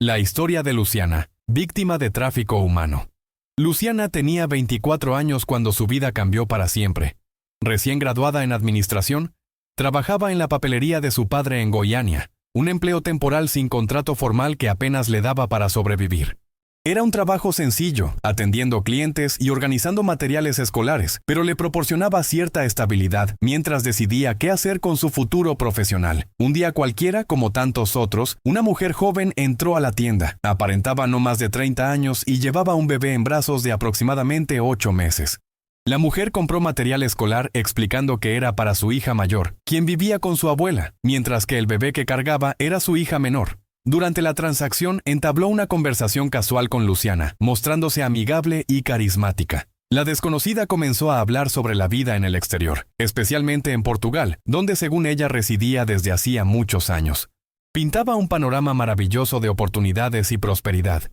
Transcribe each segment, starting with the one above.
La historia de Luciana, víctima de tráfico humano. Luciana tenía 24 años cuando su vida cambió para siempre. Recién graduada en administración, trabajaba en la papelería de su padre en Goiânia, un empleo temporal sin contrato formal que apenas le daba para sobrevivir. Era un trabajo sencillo, atendiendo clientes y organizando materiales escolares, pero le proporcionaba cierta estabilidad mientras decidía qué hacer con su futuro profesional. Un día cualquiera, como tantos otros, una mujer joven entró a la tienda. Aparentaba no más de 30 años y llevaba un bebé en brazos de aproximadamente 8 meses. La mujer compró material escolar explicando que era para su hija mayor, quien vivía con su abuela, mientras que el bebé que cargaba era su hija menor. Durante la transacción entabló una conversación casual con Luciana, mostrándose amigable y carismática. La desconocida comenzó a hablar sobre la vida en el exterior, especialmente en Portugal, donde según ella residía desde hacía muchos años. Pintaba un panorama maravilloso de oportunidades y prosperidad,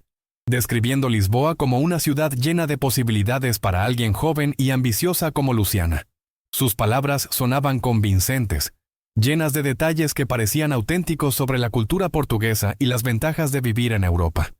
describiendo Lisboa como una ciudad llena de posibilidades para alguien joven y ambiciosa como Luciana. Sus palabras sonaban convincentes, llenas de detalles que parecían auténticos sobre la cultura portuguesa y las ventajas de vivir en Europa.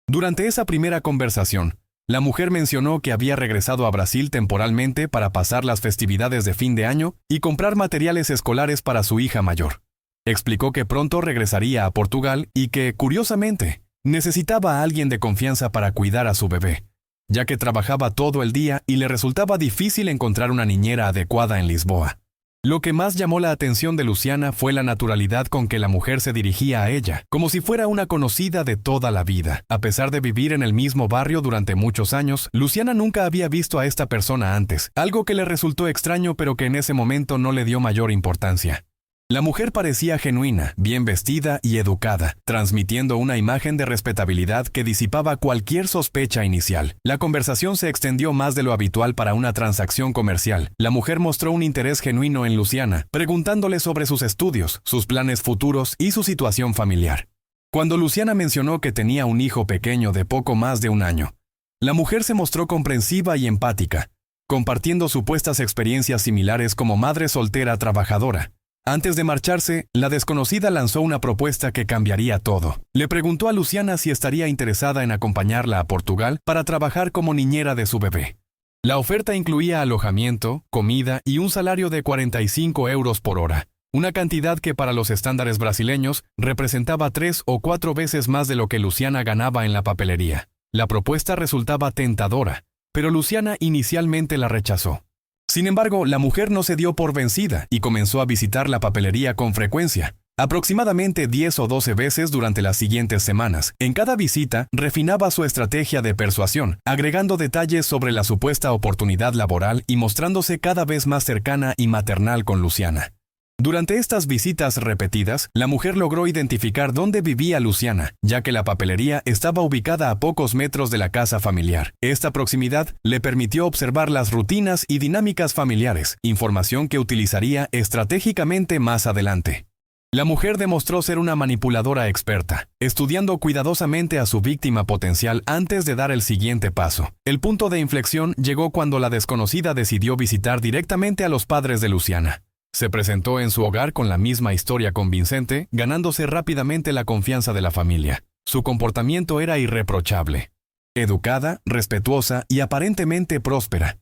Durante esa primera conversación, la mujer mencionó que había regresado a Brasil temporalmente para pasar las festividades de fin de año y comprar materiales escolares para su hija mayor. Explicó que pronto regresaría a Portugal y que, curiosamente, necesitaba a alguien de confianza para cuidar a su bebé, ya que trabajaba todo el día y le resultaba difícil encontrar una niñera adecuada en Lisboa. Lo que más llamó la atención de Luciana fue la naturalidad con que la mujer se dirigía a ella, como si fuera una conocida de toda la vida. A pesar de vivir en el mismo barrio durante muchos años, Luciana nunca había visto a esta persona antes, algo que le resultó extraño pero que en ese momento no le dio mayor importancia. La mujer parecía genuina, bien vestida y educada, transmitiendo una imagen de respetabilidad que disipaba cualquier sospecha inicial. La conversación se extendió más de lo habitual para una transacción comercial. La mujer mostró un interés genuino en Luciana, preguntándole sobre sus estudios, sus planes futuros y su situación familiar. Cuando Luciana mencionó que tenía un hijo pequeño de poco más de un año, la mujer se mostró comprensiva y empática, compartiendo supuestas experiencias similares como madre soltera trabajadora. Antes de marcharse, la desconocida lanzó una propuesta que cambiaría todo. Le preguntó a Luciana si estaría interesada en acompañarla a Portugal para trabajar como niñera de su bebé. La oferta incluía alojamiento, comida y un salario de 45 euros por hora, una cantidad que para los estándares brasileños representaba 3 o 4 veces más de lo que Luciana ganaba en la papelería. La propuesta resultaba tentadora, pero Luciana inicialmente la rechazó. Sin embargo, la mujer no se dio por vencida y comenzó a visitar la papelería con frecuencia, aproximadamente 10 o 12 veces durante las siguientes semanas. En cada visita, refinaba su estrategia de persuasión, agregando detalles sobre la supuesta oportunidad laboral y mostrándose cada vez más cercana y maternal con Luciana. Durante estas visitas repetidas, la mujer logró identificar dónde vivía Luciana, ya que la papelería estaba ubicada a pocos metros de la casa familiar. Esta proximidad le permitió observar las rutinas y dinámicas familiares, información que utilizaría estratégicamente más adelante. La mujer demostró ser una manipuladora experta, estudiando cuidadosamente a su víctima potencial antes de dar el siguiente paso. El punto de inflexión llegó cuando la desconocida decidió visitar directamente a los padres de Luciana. Se presentó en su hogar con la misma historia convincente, ganándose rápidamente la confianza de la familia. Su comportamiento era irreprochable, educada, respetuosa y aparentemente próspera.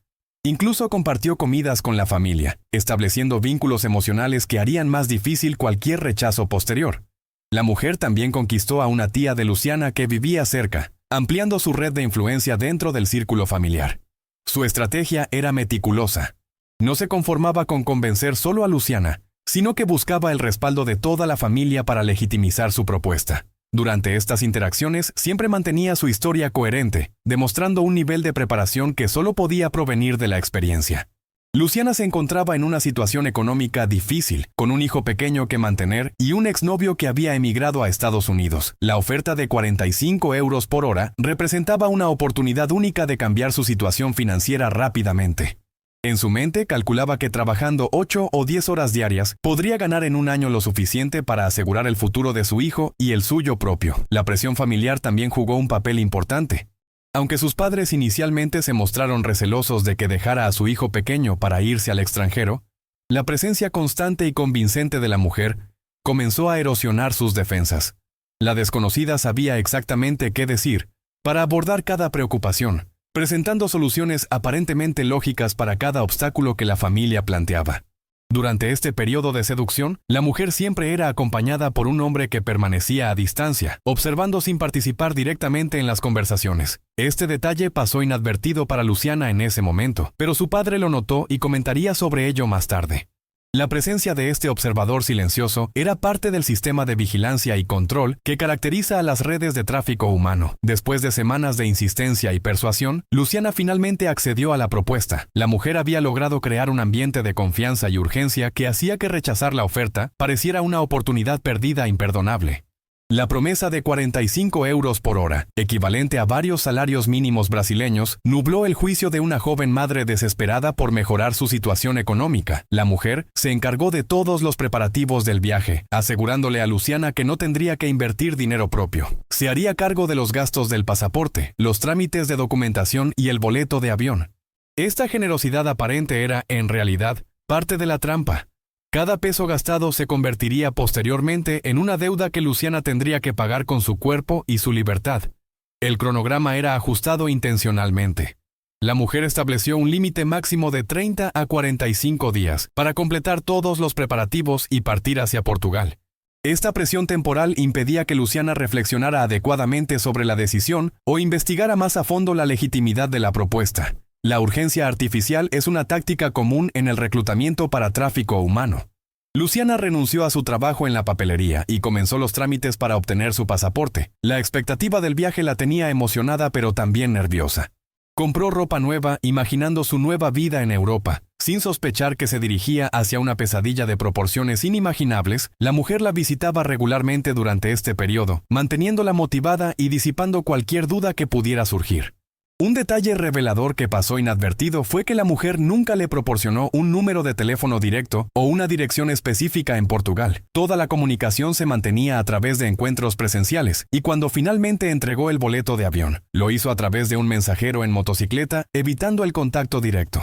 Incluso compartió comidas con la familia, estableciendo vínculos emocionales que harían más difícil cualquier rechazo posterior. La mujer también conquistó a una tía de Luciana que vivía cerca, ampliando su red de influencia dentro del círculo familiar. Su estrategia era meticulosa. No se conformaba con convencer solo a Luciana, sino que buscaba el respaldo de toda la familia para legitimizar su propuesta. Durante estas interacciones siempre mantenía su historia coherente, demostrando un nivel de preparación que solo podía provenir de la experiencia. Luciana se encontraba en una situación económica difícil, con un hijo pequeño que mantener y un exnovio que había emigrado a Estados Unidos. La oferta de 45 euros por hora representaba una oportunidad única de cambiar su situación financiera rápidamente. En su mente calculaba que trabajando 8 o 10 horas diarias podría ganar en un año lo suficiente para asegurar el futuro de su hijo y el suyo propio. La presión familiar también jugó un papel importante. Aunque sus padres inicialmente se mostraron recelosos de que dejara a su hijo pequeño para irse al extranjero, la presencia constante y convincente de la mujer comenzó a erosionar sus defensas. La desconocida sabía exactamente qué decir para abordar cada preocupación, presentando soluciones aparentemente lógicas para cada obstáculo que la familia planteaba. Durante este periodo de seducción, la mujer siempre era acompañada por un hombre que permanecía a distancia, observando sin participar directamente en las conversaciones. Este detalle pasó inadvertido para Luciana en ese momento, pero su padre lo notó y comentaría sobre ello más tarde. La presencia de este observador silencioso era parte del sistema de vigilancia y control que caracteriza a las redes de tráfico humano. Después de semanas de insistencia y persuasión, Luciana finalmente accedió a la propuesta. La mujer había logrado crear un ambiente de confianza y urgencia que hacía que rechazar la oferta pareciera una oportunidad perdida imperdonable. La promesa de 45 euros por hora, equivalente a varios salarios mínimos brasileños, nubló el juicio de una joven madre desesperada por mejorar su situación económica. La mujer se encargó de todos los preparativos del viaje, asegurándole a Luciana que no tendría que invertir dinero propio. Se haría cargo de los gastos del pasaporte, los trámites de documentación y el boleto de avión. Esta generosidad aparente era, en realidad, parte de la trampa. Cada peso gastado se convertiría posteriormente en una deuda que Luciana tendría que pagar con su cuerpo y su libertad. El cronograma era ajustado intencionalmente. La mujer estableció un límite máximo de 30 a 45 días para completar todos los preparativos y partir hacia Portugal. Esta presión temporal impedía que Luciana reflexionara adecuadamente sobre la decisión o investigara más a fondo la legitimidad de la propuesta. La urgencia artificial es una táctica común en el reclutamiento para tráfico humano. Luciana renunció a su trabajo en la papelería y comenzó los trámites para obtener su pasaporte. La expectativa del viaje la tenía emocionada pero también nerviosa. Compró ropa nueva, imaginando su nueva vida en Europa. Sin sospechar que se dirigía hacia una pesadilla de proporciones inimaginables, la mujer la visitaba regularmente durante este periodo, manteniéndola motivada y disipando cualquier duda que pudiera surgir. Un detalle revelador que pasó inadvertido fue que la mujer nunca le proporcionó un número de teléfono directo o una dirección específica en Portugal. Toda la comunicación se mantenía a través de encuentros presenciales, y cuando finalmente entregó el boleto de avión, lo hizo a través de un mensajero en motocicleta, evitando el contacto directo.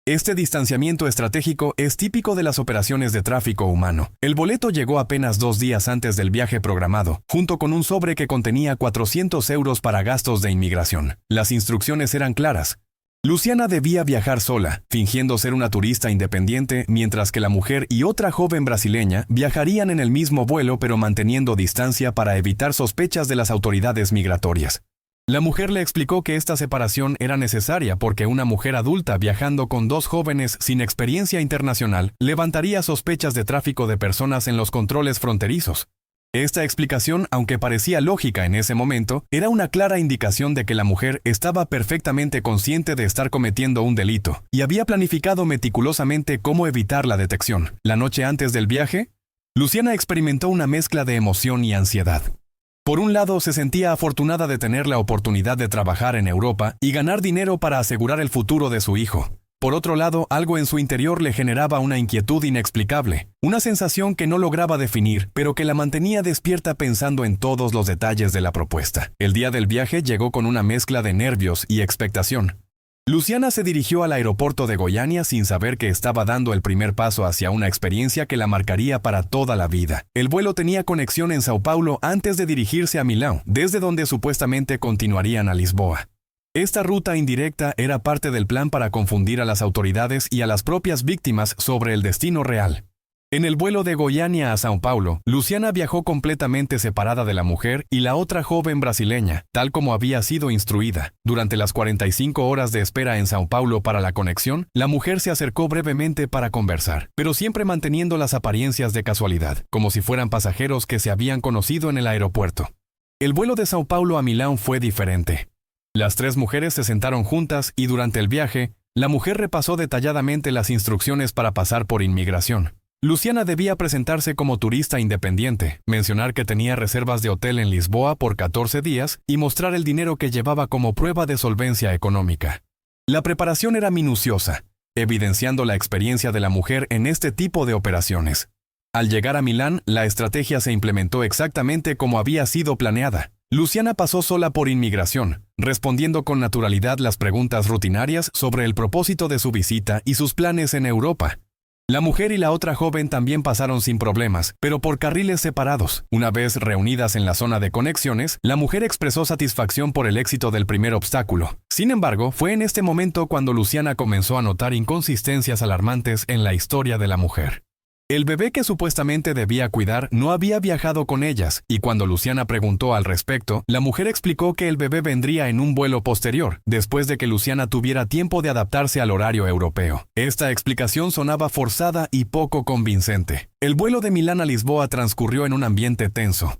Este distanciamiento estratégico es típico de las operaciones de tráfico humano. El boleto llegó apenas 2 días antes del viaje programado, junto con un sobre que contenía 400 euros para gastos de inmigración. Las instrucciones eran claras. Luciana debía viajar sola, fingiendo ser una turista independiente, mientras que la mujer y otra joven brasileña viajarían en el mismo vuelo pero manteniendo distancia para evitar sospechas de las autoridades migratorias. La mujer le explicó que esta separación era necesaria porque una mujer adulta viajando con 2 jóvenes sin experiencia internacional levantaría sospechas de tráfico de personas en los controles fronterizos. Esta explicación, aunque parecía lógica en ese momento, era una clara indicación de que la mujer estaba perfectamente consciente de estar cometiendo un delito y había planificado meticulosamente cómo evitar la detección. La noche antes del viaje, Luciana experimentó una mezcla de emoción y ansiedad. Por un lado, se sentía afortunada de tener la oportunidad de trabajar en Europa y ganar dinero para asegurar el futuro de su hijo. Por otro lado, algo en su interior le generaba una inquietud inexplicable, una sensación que no lograba definir, pero que la mantenía despierta pensando en todos los detalles de la propuesta. El día del viaje llegó con una mezcla de nervios y expectación. Luciana se dirigió al aeropuerto de Goiânia sin saber que estaba dando el primer paso hacia una experiencia que la marcaría para toda la vida. El vuelo tenía conexión en Sao Paulo antes de dirigirse a Milão, desde donde supuestamente continuarían a Lisboa. Esta ruta indirecta era parte del plan para confundir a las autoridades y a las propias víctimas sobre el destino real. En el vuelo de Goiânia a São Paulo, Luciana viajó completamente separada de la mujer y la otra joven brasileña, tal como había sido instruida. Durante las 45 horas de espera en São Paulo para la conexión, la mujer se acercó brevemente para conversar, pero siempre manteniendo las apariencias de casualidad, como si fueran pasajeros que se habían conocido en el aeropuerto. El vuelo de São Paulo a Milán fue diferente. Las 3 mujeres se sentaron juntas y durante el viaje, la mujer repasó detalladamente las instrucciones para pasar por inmigración. Luciana debía presentarse como turista independiente, mencionar que tenía reservas de hotel en Lisboa por 14 días y mostrar el dinero que llevaba como prueba de solvencia económica. La preparación era minuciosa, evidenciando la experiencia de la mujer en este tipo de operaciones. Al llegar a Milán, la estrategia se implementó exactamente como había sido planeada. Luciana pasó sola por inmigración, respondiendo con naturalidad las preguntas rutinarias sobre el propósito de su visita y sus planes en Europa. La mujer y la otra joven también pasaron sin problemas, pero por carriles separados. Una vez reunidas en la zona de conexiones, la mujer expresó satisfacción por el éxito del primer obstáculo. Sin embargo, fue en este momento cuando Luciana comenzó a notar inconsistencias alarmantes en la historia de la mujer. El bebé que supuestamente debía cuidar no había viajado con ellas, y cuando Luciana preguntó al respecto, la mujer explicó que el bebé vendría en un vuelo posterior, después de que Luciana tuviera tiempo de adaptarse al horario europeo. Esta explicación sonaba forzada y poco convincente. El vuelo de Milán a Lisboa transcurrió en un ambiente tenso.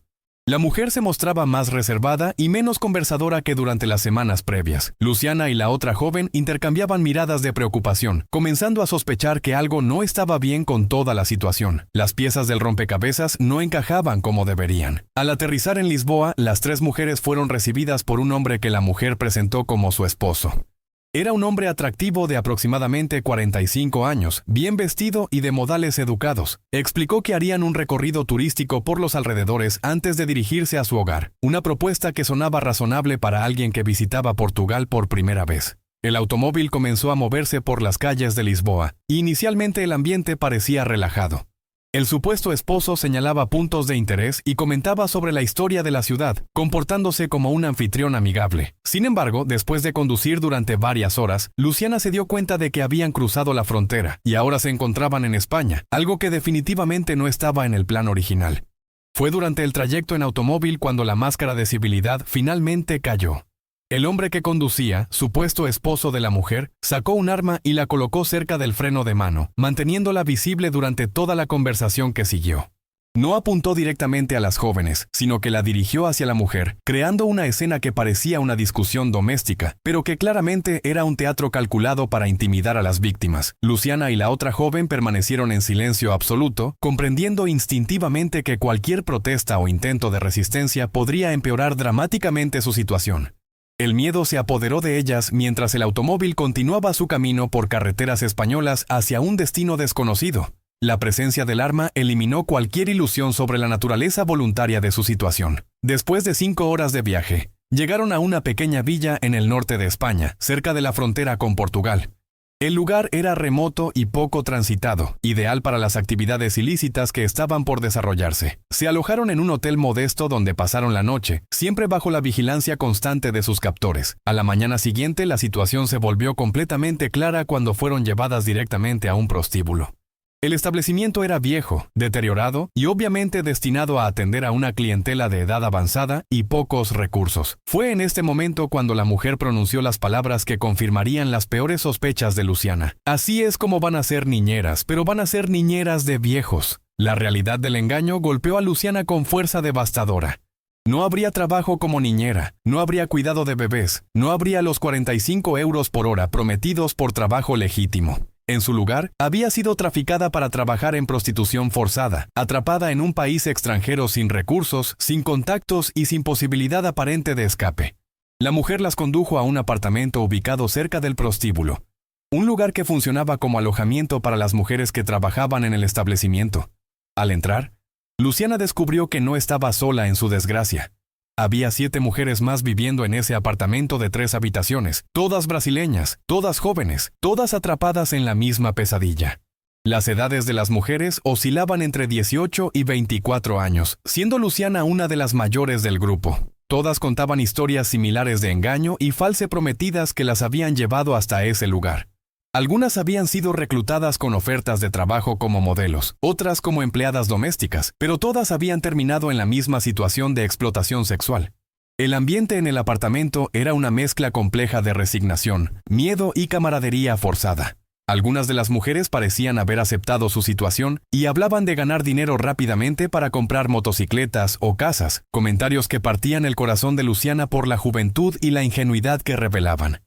La mujer se mostraba más reservada y menos conversadora que durante las semanas previas. Luciana y la otra joven intercambiaban miradas de preocupación, comenzando a sospechar que algo no estaba bien con toda la situación. Las piezas del rompecabezas no encajaban como deberían. Al aterrizar en Lisboa, las tres mujeres fueron recibidas por un hombre que la mujer presentó como su esposo. Era un hombre atractivo de aproximadamente 45 años, bien vestido y de modales educados. Explicó que harían un recorrido turístico por los alrededores antes de dirigirse a su hogar, una propuesta que sonaba razonable para alguien que visitaba Portugal por primera vez. El automóvil comenzó a moverse por las calles de Lisboa, y inicialmente el ambiente parecía relajado. El supuesto esposo señalaba puntos de interés y comentaba sobre la historia de la ciudad, comportándose como un anfitrión amigable. Sin embargo, después de conducir durante varias horas, Luciana se dio cuenta de que habían cruzado la frontera y ahora se encontraban en España, algo que definitivamente no estaba en el plan original. Fue durante el trayecto en automóvil cuando la máscara de civilidad finalmente cayó. El hombre que conducía, supuesto esposo de la mujer, sacó un arma y la colocó cerca del freno de mano, manteniéndola visible durante toda la conversación que siguió. No apuntó directamente a las jóvenes, sino que la dirigió hacia la mujer, creando una escena que parecía una discusión doméstica, pero que claramente era un teatro calculado para intimidar a las víctimas. Luciana y la otra joven permanecieron en silencio absoluto, comprendiendo instintivamente que cualquier protesta o intento de resistencia podría empeorar dramáticamente su situación. El miedo se apoderó de ellas mientras el automóvil continuaba su camino por carreteras españolas hacia un destino desconocido. La presencia del arma eliminó cualquier ilusión sobre la naturaleza voluntaria de su situación. Después de 5 horas de viaje, llegaron a una pequeña villa en el norte de España, cerca de la frontera con Portugal. El lugar era remoto y poco transitado, ideal para las actividades ilícitas que estaban por desarrollarse. Se alojaron en un hotel modesto donde pasaron la noche, siempre bajo la vigilancia constante de sus captores. A la mañana siguiente, la situación se volvió completamente clara cuando fueron llevadas directamente a un prostíbulo. El establecimiento era viejo, deteriorado y obviamente destinado a atender a una clientela de edad avanzada y pocos recursos. Fue en este momento cuando la mujer pronunció las palabras que confirmarían las peores sospechas de Luciana. Así es como van a ser niñeras, pero van a ser niñeras de viejos. La realidad del engaño golpeó a Luciana con fuerza devastadora. No habría trabajo como niñera, no habría cuidado de bebés, no habría los 45 euros por hora prometidos por trabajo legítimo. En su lugar, había sido traficada para trabajar en prostitución forzada, atrapada en un país extranjero sin recursos, sin contactos y sin posibilidad aparente de escape. La mujer las condujo a un apartamento ubicado cerca del prostíbulo, un lugar que funcionaba como alojamiento para las mujeres que trabajaban en el establecimiento. Al entrar, Luciana descubrió que no estaba sola en su desgracia. Había 7 mujeres más viviendo en ese apartamento de 3 habitaciones, todas brasileñas, todas jóvenes, todas atrapadas en la misma pesadilla. Las edades de las mujeres oscilaban entre 18 y 24 años, siendo Luciana una de las mayores del grupo. Todas contaban historias similares de engaño y false prometidas que las habían llevado hasta ese lugar. Algunas habían sido reclutadas con ofertas de trabajo como modelos, otras como empleadas domésticas, pero todas habían terminado en la misma situación de explotación sexual. El ambiente en el apartamento era una mezcla compleja de resignación, miedo y camaradería forzada. Algunas de las mujeres parecían haber aceptado su situación y hablaban de ganar dinero rápidamente para comprar motocicletas o casas, comentarios que partían el corazón de Luciana por la juventud y la ingenuidad que revelaban.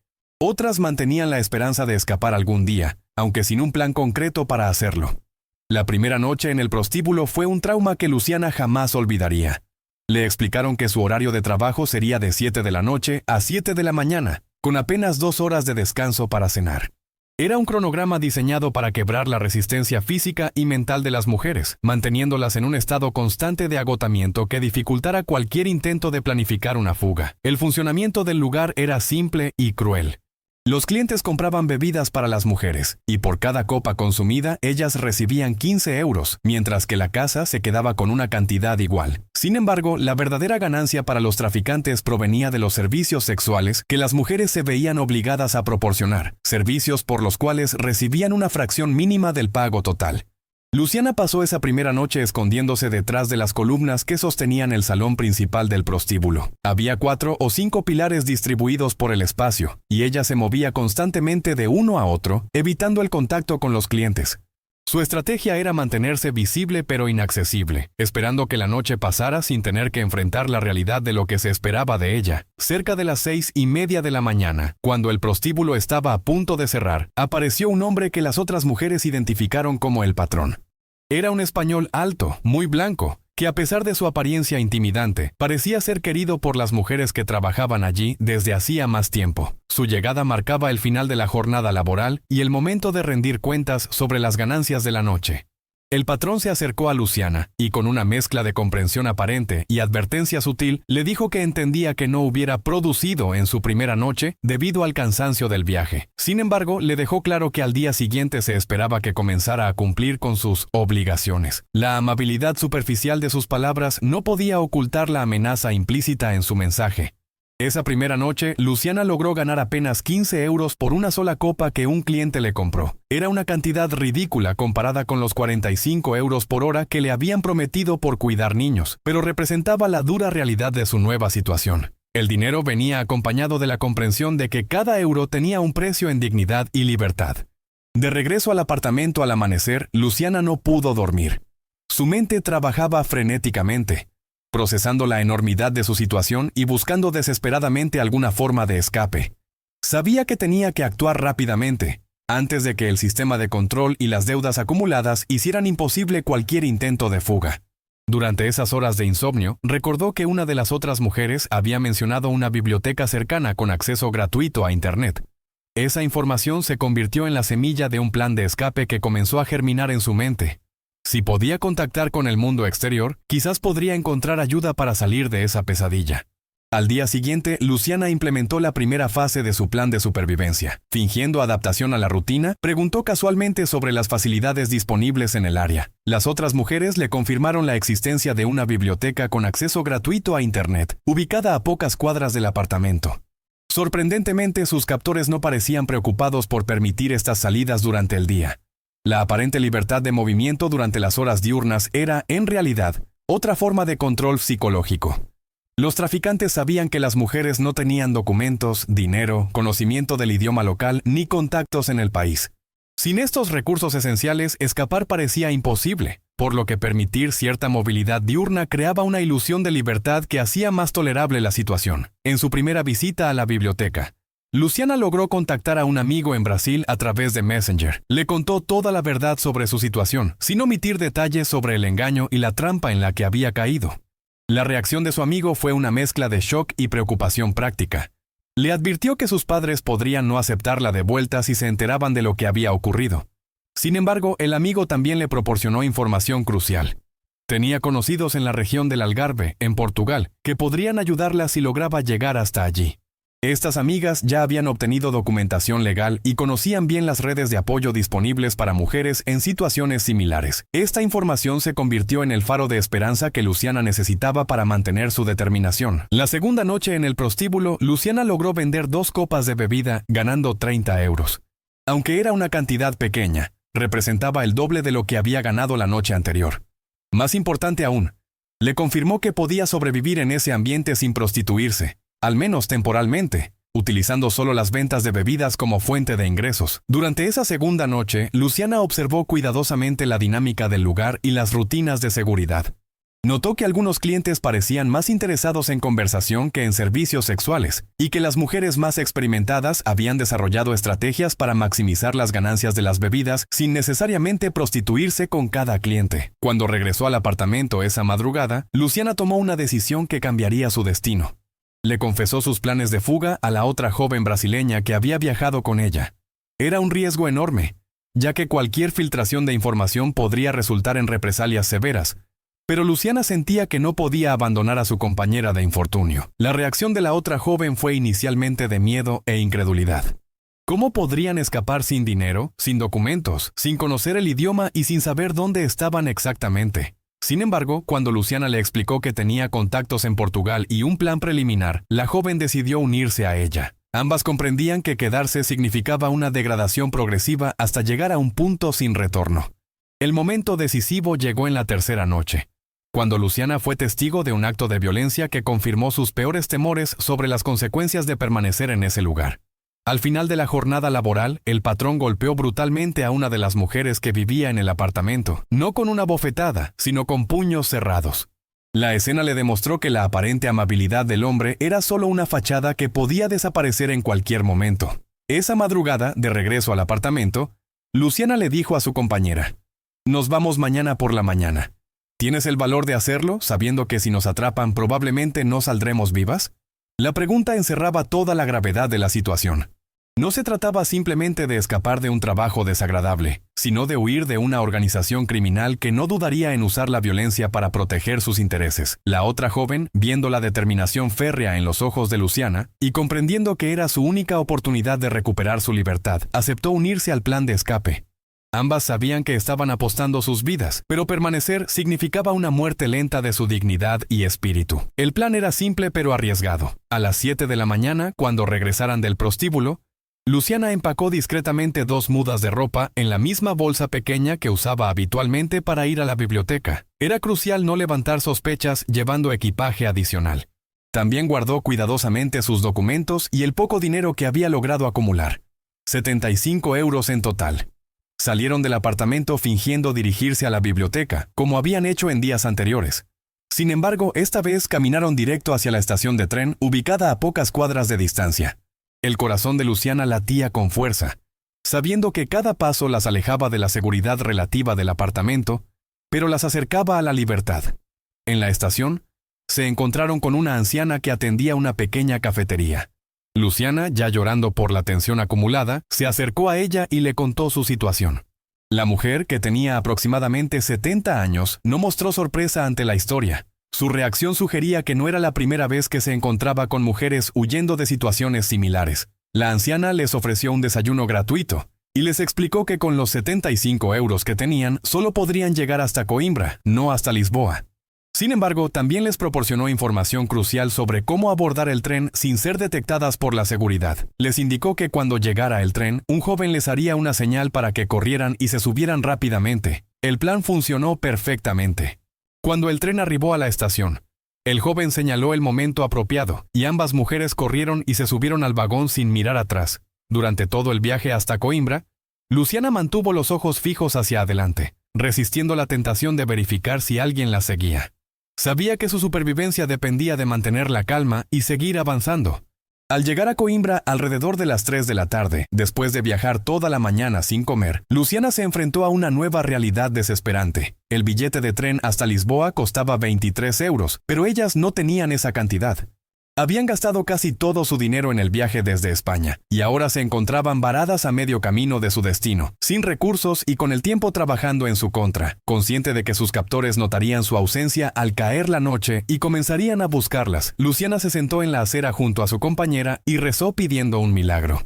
Otras mantenían la esperanza de escapar algún día, aunque sin un plan concreto para hacerlo. La primera noche en el prostíbulo fue un trauma que Luciana jamás olvidaría. Le explicaron que su horario de trabajo sería de 7 de la noche a 7 de la mañana, con apenas 2 horas de descanso para cenar. Era un cronograma diseñado para quebrar la resistencia física y mental de las mujeres, manteniéndolas en un estado constante de agotamiento que dificultara cualquier intento de planificar una fuga. El funcionamiento del lugar era simple y cruel. Los clientes compraban bebidas para las mujeres, y por cada copa consumida ellas recibían 15 euros, mientras que la casa se quedaba con una cantidad igual. Sin embargo, la verdadera ganancia para los traficantes provenía de los servicios sexuales que las mujeres se veían obligadas a proporcionar, servicios por los cuales recibían una fracción mínima del pago total. Luciana pasó esa primera noche escondiéndose detrás de las columnas que sostenían el salón principal del prostíbulo. Había 4 o 5 pilares distribuidos por el espacio, y ella se movía constantemente de uno a otro, evitando el contacto con los clientes. Su estrategia era mantenerse visible pero inaccesible, esperando que la noche pasara sin tener que enfrentar la realidad de lo que se esperaba de ella. Cerca de las 6:30 de la mañana, cuando el prostíbulo estaba a punto de cerrar, apareció un hombre que las otras mujeres identificaron como el patrón. Era un español alto, muy blanco, que a pesar de su apariencia intimidante, parecía ser querido por las mujeres que trabajaban allí desde hacía más tiempo. Su llegada marcaba el final de la jornada laboral y el momento de rendir cuentas sobre las ganancias de la noche. El patrón se acercó a Luciana y con una mezcla de comprensión aparente y advertencia sutil le dijo que entendía que no hubiera producido en su primera noche debido al cansancio del viaje. Sin embargo, le dejó claro que al día siguiente se esperaba que comenzara a cumplir con sus obligaciones. La amabilidad superficial de sus palabras no podía ocultar la amenaza implícita en su mensaje. Esa primera noche, Luciana logró ganar apenas 15 euros por una sola copa que un cliente le compró. Era una cantidad ridícula comparada con los 45 euros por hora que le habían prometido por cuidar niños, pero representaba la dura realidad de su nueva situación. El dinero venía acompañado de la comprensión de que cada euro tenía un precio en dignidad y libertad. De regreso al apartamento al amanecer, Luciana no pudo dormir. Su mente trabajaba frenéticamente, procesando la enormidad de su situación y buscando desesperadamente alguna forma de escape. Sabía que tenía que actuar rápidamente, antes de que el sistema de control y las deudas acumuladas hicieran imposible cualquier intento de fuga. Durante esas horas de insomnio, recordó que una de las otras mujeres había mencionado una biblioteca cercana con acceso gratuito a Internet. Esa información se convirtió en la semilla de un plan de escape que comenzó a germinar en su mente. Si podía contactar con el mundo exterior, quizás podría encontrar ayuda para salir de esa pesadilla. Al día siguiente, Luciana implementó la primera fase de su plan de supervivencia. Fingiendo adaptación a la rutina, preguntó casualmente sobre las facilidades disponibles en el área. Las otras mujeres le confirmaron la existencia de una biblioteca con acceso gratuito a Internet, ubicada a pocas cuadras del apartamento. Sorprendentemente, sus captores no parecían preocupados por permitir estas salidas durante el día. La aparente libertad de movimiento durante las horas diurnas era, en realidad, otra forma de control psicológico. Los traficantes sabían que las mujeres no tenían documentos, dinero, conocimiento del idioma local ni contactos en el país. Sin estos recursos esenciales, escapar parecía imposible, por lo que permitir cierta movilidad diurna creaba una ilusión de libertad que hacía más tolerable la situación. En su primera visita a la biblioteca, Luciana logró contactar a un amigo en Brasil a través de Messenger. Le contó toda la verdad sobre su situación, sin omitir detalles sobre el engaño y la trampa en la que había caído. La reacción de su amigo fue una mezcla de shock y preocupación práctica. Le advirtió que sus padres podrían no aceptarla de vuelta si se enteraban de lo que había ocurrido. Sin embargo, el amigo también le proporcionó información crucial. Tenía conocidos en la región del Algarve, en Portugal, que podrían ayudarla si lograba llegar hasta allí. Estas amigas ya habían obtenido documentación legal y conocían bien las redes de apoyo disponibles para mujeres en situaciones similares. Esta información se convirtió en el faro de esperanza que Luciana necesitaba para mantener su determinación. La segunda noche en el prostíbulo, Luciana logró vender 2 copas de bebida, ganando 30 euros. Aunque era una cantidad pequeña, representaba el doble de lo que había ganado la noche anterior. Más importante aún, le confirmó que podía sobrevivir en ese ambiente sin prostituirse, al menos temporalmente, utilizando solo las ventas de bebidas como fuente de ingresos. Durante esa segunda noche, Luciana observó cuidadosamente la dinámica del lugar y las rutinas de seguridad. Notó que algunos clientes parecían más interesados en conversación que en servicios sexuales, y que las mujeres más experimentadas habían desarrollado estrategias para maximizar las ganancias de las bebidas sin necesariamente prostituirse con cada cliente. Cuando regresó al apartamento esa madrugada, Luciana tomó una decisión que cambiaría su destino. Le confesó sus planes de fuga a la otra joven brasileña que había viajado con ella. Era un riesgo enorme, ya que cualquier filtración de información podría resultar en represalias severas, pero Luciana sentía que no podía abandonar a su compañera de infortunio. La reacción de la otra joven fue inicialmente de miedo e incredulidad. ¿Cómo podrían escapar sin dinero, sin documentos, sin conocer el idioma y sin saber dónde estaban exactamente? Sin embargo, cuando Luciana le explicó que tenía contactos en Portugal y un plan preliminar, la joven decidió unirse a ella. Ambas comprendían que quedarse significaba una degradación progresiva hasta llegar a un punto sin retorno. El momento decisivo llegó en la tercera noche, cuando Luciana fue testigo de un acto de violencia que confirmó sus peores temores sobre las consecuencias de permanecer en ese lugar. Al final de la jornada laboral, el patrón golpeó brutalmente a una de las mujeres que vivía en el apartamento, no con una bofetada, sino con puños cerrados. La escena le demostró que la aparente amabilidad del hombre era solo una fachada que podía desaparecer en cualquier momento. Esa madrugada, de regreso al apartamento, Luciana le dijo a su compañera: «Nos vamos mañana por la mañana. ¿Tienes el valor de hacerlo, sabiendo que si nos atrapan probablemente no saldremos vivas?». La pregunta encerraba toda la gravedad de la situación. No se trataba simplemente de escapar de un trabajo desagradable, sino de huir de una organización criminal que no dudaría en usar la violencia para proteger sus intereses. La otra joven, viendo la determinación férrea en los ojos de Luciana y comprendiendo que era su única oportunidad de recuperar su libertad, aceptó unirse al plan de escape. Ambas sabían que estaban apostando sus vidas, pero permanecer significaba una muerte lenta de su dignidad y espíritu. El plan era simple pero arriesgado. A las 7 de la mañana, cuando regresaran del prostíbulo, Luciana empacó discretamente 2 mudas de ropa en la misma bolsa pequeña que usaba habitualmente para ir a la biblioteca. Era crucial no levantar sospechas llevando equipaje adicional. También guardó cuidadosamente sus documentos y el poco dinero que había logrado acumular. 75 euros en total. Salieron del apartamento fingiendo dirigirse a la biblioteca, como habían hecho en días anteriores. Sin embargo, esta vez caminaron directo hacia la estación de tren, ubicada a pocas cuadras de distancia. El corazón de Luciana latía con fuerza, sabiendo que cada paso las alejaba de la seguridad relativa del apartamento, pero las acercaba a la libertad. En la estación, se encontraron con una anciana que atendía una pequeña cafetería. Luciana, ya llorando por la tensión acumulada, se acercó a ella y le contó su situación. La mujer, que tenía aproximadamente 70 años, no mostró sorpresa ante la historia. Su reacción sugería que no era la primera vez que se encontraba con mujeres huyendo de situaciones similares. La anciana les ofreció un desayuno gratuito y les explicó que con los 75 euros que tenían solo podrían llegar hasta Coimbra, no hasta Lisboa. Sin embargo, también les proporcionó información crucial sobre cómo abordar el tren sin ser detectadas por la seguridad. Les indicó que cuando llegara el tren, un joven les haría una señal para que corrieran y se subieran rápidamente. El plan funcionó perfectamente. Cuando el tren arribó a la estación, el joven señaló el momento apropiado y ambas mujeres corrieron y se subieron al vagón sin mirar atrás. Durante todo el viaje hasta Coimbra, Luciana mantuvo los ojos fijos hacia adelante, resistiendo la tentación de verificar si alguien la seguía. Sabía que su supervivencia dependía de mantener la calma y seguir avanzando. Al llegar a Coimbra alrededor de las 3 de la tarde, después de viajar toda la mañana sin comer, Luciana se enfrentó a una nueva realidad desesperante. El billete de tren hasta Lisboa costaba 23 euros, pero ellas no tenían esa cantidad. Habían gastado casi todo su dinero en el viaje desde España, y ahora se encontraban varadas a medio camino de su destino, sin recursos y con el tiempo trabajando en su contra. Consciente de que sus captores notarían su ausencia al caer la noche y comenzarían a buscarlas, Luciana se sentó en la acera junto a su compañera y rezó pidiendo un milagro.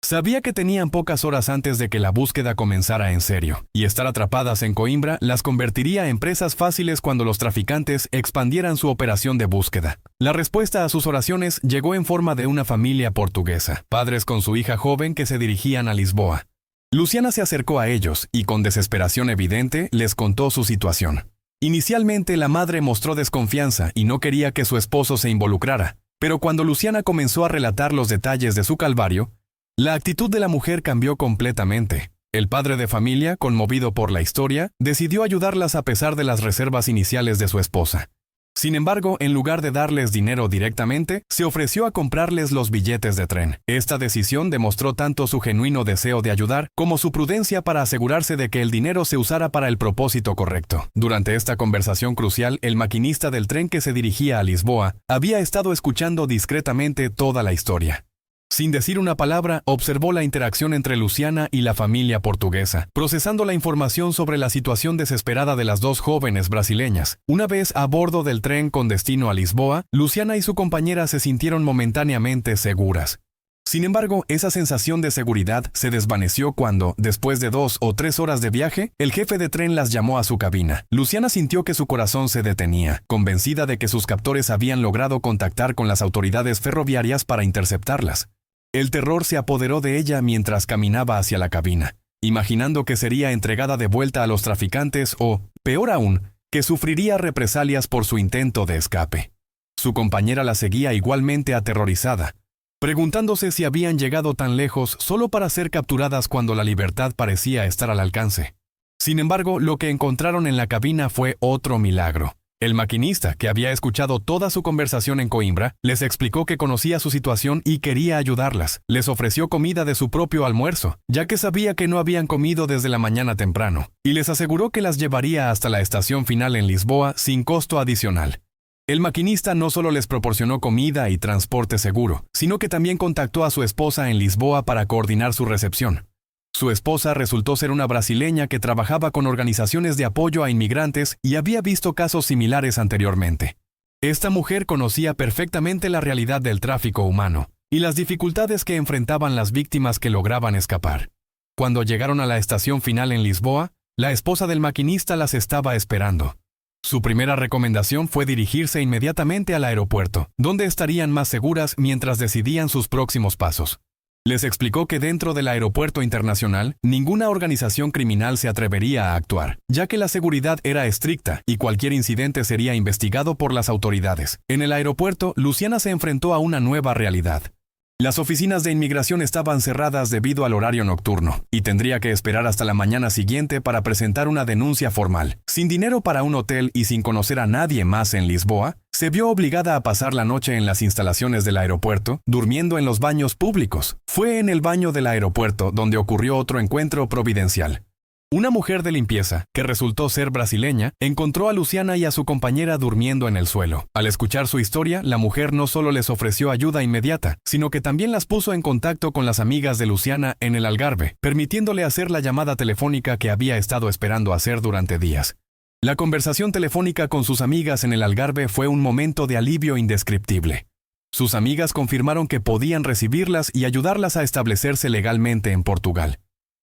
Sabía que tenían pocas horas antes de que la búsqueda comenzara en serio, y estar atrapadas en Coimbra las convertiría en presas fáciles cuando los traficantes expandieran su operación de búsqueda. La respuesta a sus oraciones llegó en forma de una familia portuguesa, padres con su hija joven que se dirigían a Lisboa. Luciana se acercó a ellos y con desesperación evidente les contó su situación. Inicialmente la madre mostró desconfianza y no quería que su esposo se involucrara, pero cuando Luciana comenzó a relatar los detalles de su calvario, la actitud de la mujer cambió completamente. El padre de familia, conmovido por la historia, decidió ayudarlas a pesar de las reservas iniciales de su esposa. Sin embargo, en lugar de darles dinero directamente, se ofreció a comprarles los billetes de tren. Esta decisión demostró tanto su genuino deseo de ayudar como su prudencia para asegurarse de que el dinero se usara para el propósito correcto. Durante esta conversación crucial, el maquinista del tren que se dirigía a Lisboa había estado escuchando discretamente toda la historia. Sin decir una palabra, observó la interacción entre Luciana y la familia portuguesa, procesando la información sobre la situación desesperada de las dos jóvenes brasileñas. Una vez a bordo del tren con destino a Lisboa, Luciana y su compañera se sintieron momentáneamente seguras. Sin embargo, esa sensación de seguridad se desvaneció cuando, después de 2 o 3 horas de viaje, el jefe de tren las llamó a su cabina. Luciana sintió que su corazón se detenía, convencida de que sus captores habían logrado contactar con las autoridades ferroviarias para interceptarlas. El terror se apoderó de ella mientras caminaba hacia la cabina, imaginando que sería entregada de vuelta a los traficantes o, peor aún, que sufriría represalias por su intento de escape. Su compañera la seguía igualmente aterrorizada, preguntándose si habían llegado tan lejos solo para ser capturadas cuando la libertad parecía estar al alcance. Sin embargo, lo que encontraron en la cabina fue otro milagro. El maquinista, que había escuchado toda su conversación en Coimbra, les explicó que conocía su situación y quería ayudarlas. Les ofreció comida de su propio almuerzo, ya que sabía que no habían comido desde la mañana temprano, y les aseguró que las llevaría hasta la estación final en Lisboa sin costo adicional. El maquinista no solo les proporcionó comida y transporte seguro, sino que también contactó a su esposa en Lisboa para coordinar su recepción. Su esposa resultó ser una brasileña que trabajaba con organizaciones de apoyo a inmigrantes y había visto casos similares anteriormente. Esta mujer conocía perfectamente la realidad del tráfico humano y las dificultades que enfrentaban las víctimas que lograban escapar. Cuando llegaron a la estación final en Lisboa, la esposa del maquinista las estaba esperando. Su primera recomendación fue dirigirse inmediatamente al aeropuerto, donde estarían más seguras mientras decidían sus próximos pasos. Les explicó que dentro del aeropuerto internacional, ninguna organización criminal se atrevería a actuar, ya que la seguridad era estricta y cualquier incidente sería investigado por las autoridades. En el aeropuerto, Luciana se enfrentó a una nueva realidad. Las oficinas de inmigración estaban cerradas debido al horario nocturno, y tendría que esperar hasta la mañana siguiente para presentar una denuncia formal. Sin dinero para un hotel y sin conocer a nadie más en Lisboa, se vio obligada a pasar la noche en las instalaciones del aeropuerto, durmiendo en los baños públicos. Fue en el baño del aeropuerto donde ocurrió otro encuentro providencial. Una mujer de limpieza, que resultó ser brasileña, encontró a Luciana y a su compañera durmiendo en el suelo. Al escuchar su historia, la mujer no solo les ofreció ayuda inmediata, sino que también las puso en contacto con las amigas de Luciana en el Algarve, permitiéndole hacer la llamada telefónica que había estado esperando hacer durante días. La conversación telefónica con sus amigas en el Algarve fue un momento de alivio indescriptible. Sus amigas confirmaron que podían recibirlas y ayudarlas a establecerse legalmente en Portugal.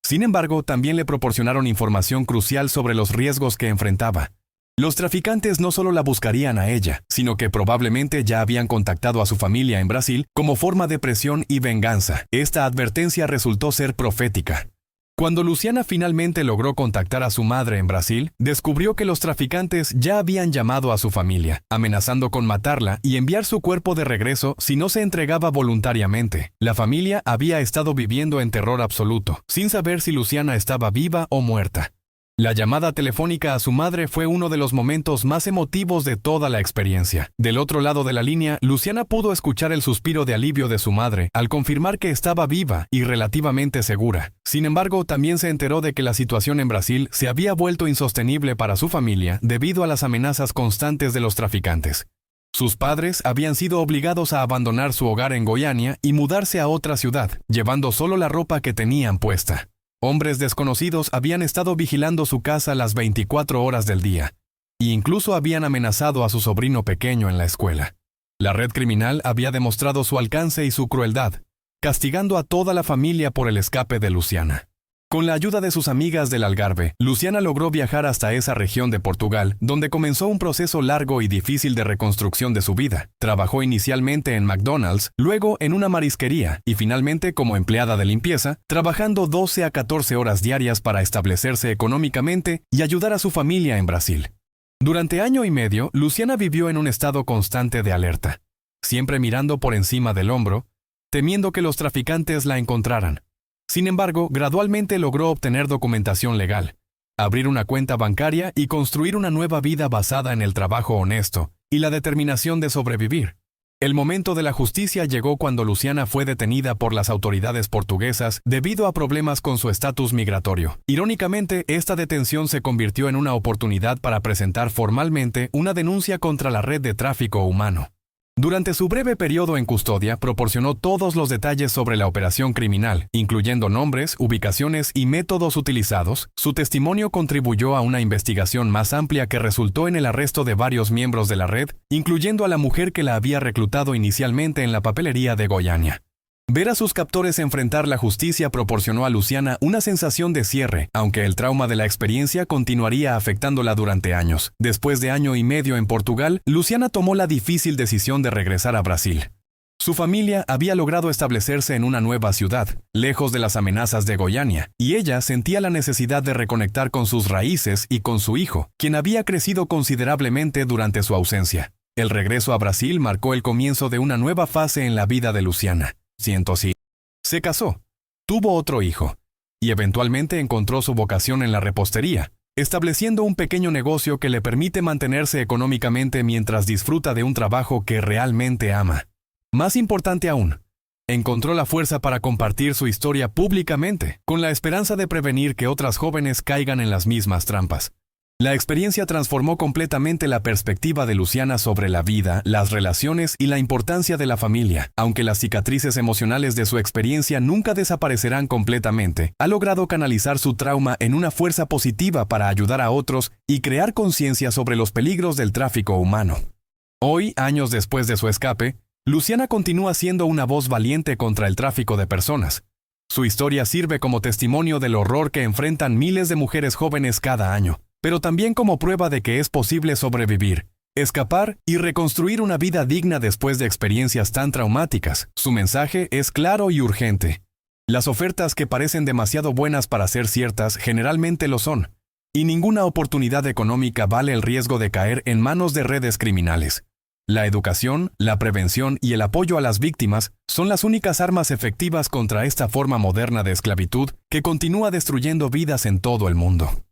Sin embargo, también le proporcionaron información crucial sobre los riesgos que enfrentaba. Los traficantes no solo la buscarían a ella, sino que probablemente ya habían contactado a su familia en Brasil como forma de presión y venganza. Esta advertencia resultó ser profética. Cuando Luciana finalmente logró contactar a su madre en Brasil, descubrió que los traficantes ya habían llamado a su familia, amenazando con matarla y enviar su cuerpo de regreso si no se entregaba voluntariamente. La familia había estado viviendo en terror absoluto, sin saber si Luciana estaba viva o muerta. La llamada telefónica a su madre fue uno de los momentos más emotivos de toda la experiencia. Del otro lado de la línea, Luciana pudo escuchar el suspiro de alivio de su madre al confirmar que estaba viva y relativamente segura. Sin embargo, también se enteró de que la situación en Brasil se había vuelto insostenible para su familia debido a las amenazas constantes de los traficantes. Sus padres habían sido obligados a abandonar su hogar en Goiânia y mudarse a otra ciudad, llevando solo la ropa que tenían puesta. Hombres desconocidos habían estado vigilando su casa las 24 horas del día, e incluso habían amenazado a su sobrino pequeño en la escuela. La red criminal había demostrado su alcance y su crueldad, castigando a toda la familia por el escape de Luciana. Con la ayuda de sus amigas del Algarve, Luciana logró viajar hasta esa región de Portugal, donde comenzó un proceso largo y difícil de reconstrucción de su vida. Trabajó inicialmente en McDonald's, luego en una marisquería y finalmente como empleada de limpieza, trabajando 12 a 14 horas diarias para establecerse económicamente y ayudar a su familia en Brasil. Durante año y medio, Luciana vivió en un estado constante de alerta, siempre mirando por encima del hombro, temiendo que los traficantes la encontraran. Sin embargo, gradualmente logró obtener documentación legal, abrir una cuenta bancaria y construir una nueva vida basada en el trabajo honesto y la determinación de sobrevivir. El momento de la justicia llegó cuando Luciana fue detenida por las autoridades portuguesas debido a problemas con su estatus migratorio. Irónicamente, esta detención se convirtió en una oportunidad para presentar formalmente una denuncia contra la red de tráfico humano. Durante su breve periodo en custodia, proporcionó todos los detalles sobre la operación criminal, incluyendo nombres, ubicaciones y métodos utilizados. Su testimonio contribuyó a una investigación más amplia que resultó en el arresto de varios miembros de la red, incluyendo a la mujer que la había reclutado inicialmente en la papelería de Goiânia. Ver a sus captores enfrentar la justicia proporcionó a Luciana una sensación de cierre, aunque el trauma de la experiencia continuaría afectándola durante años. Después de año y medio en Portugal, Luciana tomó la difícil decisión de regresar a Brasil. Su familia había logrado establecerse en una nueva ciudad, lejos de las amenazas de Goiânia, y ella sentía la necesidad de reconectar con sus raíces y con su hijo, quien había crecido considerablemente durante su ausencia. El regreso a Brasil marcó el comienzo de una nueva fase en la vida de Luciana. Se casó, tuvo otro hijo, y eventualmente encontró su vocación en la repostería, estableciendo un pequeño negocio que le permite mantenerse económicamente mientras disfruta de un trabajo que realmente ama. Más importante aún, encontró la fuerza para compartir su historia públicamente, con la esperanza de prevenir que otras jóvenes caigan en las mismas trampas. La experiencia transformó completamente la perspectiva de Luciana sobre la vida, las relaciones y la importancia de la familia. Aunque las cicatrices emocionales de su experiencia nunca desaparecerán completamente, ha logrado canalizar su trauma en una fuerza positiva para ayudar a otros y crear conciencia sobre los peligros del tráfico humano. Hoy, años después de su escape, Luciana continúa siendo una voz valiente contra el tráfico de personas. Su historia sirve como testimonio del horror que enfrentan miles de mujeres jóvenes cada año, pero también como prueba de que es posible sobrevivir, escapar y reconstruir una vida digna después de experiencias tan traumáticas. Su mensaje es claro y urgente. Las ofertas que parecen demasiado buenas para ser ciertas generalmente lo son, y ninguna oportunidad económica vale el riesgo de caer en manos de redes criminales. La educación, la prevención y el apoyo a las víctimas son las únicas armas efectivas contra esta forma moderna de esclavitud que continúa destruyendo vidas en todo el mundo.